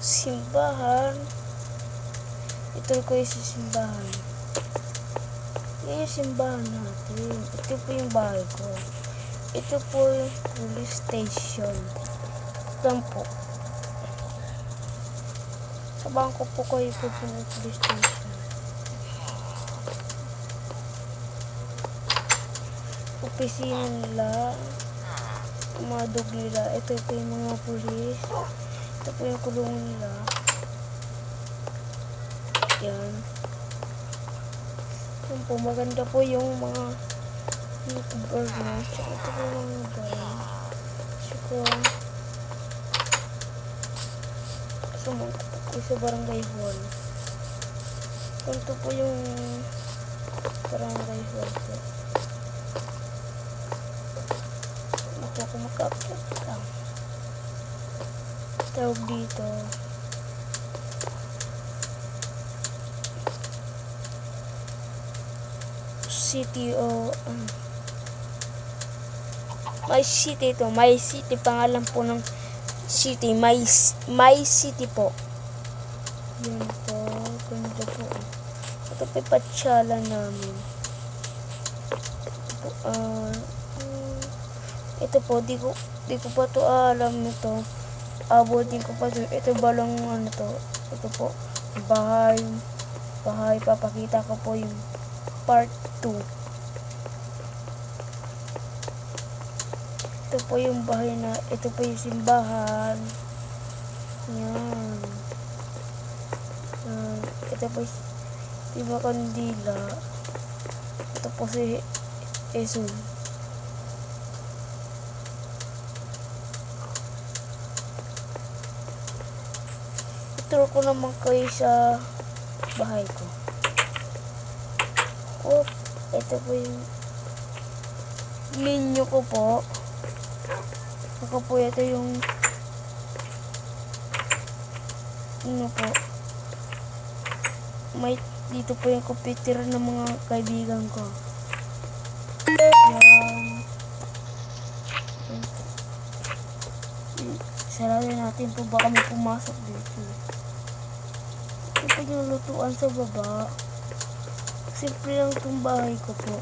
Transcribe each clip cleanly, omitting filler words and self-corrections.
simbahan. Ito ko yung sa simbahan. Yan yung simbahan natin. Ito po yung bahay ko. Ito po yung police station. Lang po. Sa bangko po kayo po yung police station. Opisina nila. Mga dog nila. Ito po yung mga pulis. Ito po yung kulungan nila. Yan. Yan po. Maganda po yung mga YouTuber na. Ito po yung mga bahay. Sumangko po sa barangay hall. Ito po yung barangay hall po. Ito ako makapit lang. Tawag dito. City o My City ito. My City. Pangalan po ng city. My City po. Yan po. Ganda po. Ito po yung patsala namin. Ito po. Di ko pa to alam nito. Abutin ko pa to. Ito balong ano to. Ito po. Bahay. Papakita ko po yung part 2. Ito po yung bahay na, ito po yung simbahan. Yan. Ito po yung kandila. Ito po si Jesus. Ituro ko naman kayo sa bahay ko. Ito po yung menu ko po. Ako po ito yung ano po. May dito po yung computer ng mga kaibigan ko. Yan. Sarado natin po baka may pumasok dito. Ito po yung lutuan sa baba. Simple lang itong bahay ko po.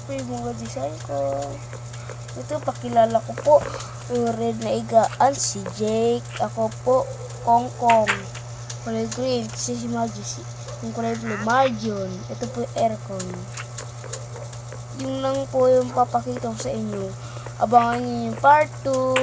Ito yung mga design ko. Ito, pakilala ko po. Yung red na igaan, si Jake. Ako po, Kong Kong. Kulay green, si Maji. Yung kulay blue, Marjon. Ito po yung aircon. Yung lang po yung papakita ko sa inyo. Abangan nyo yung part 2.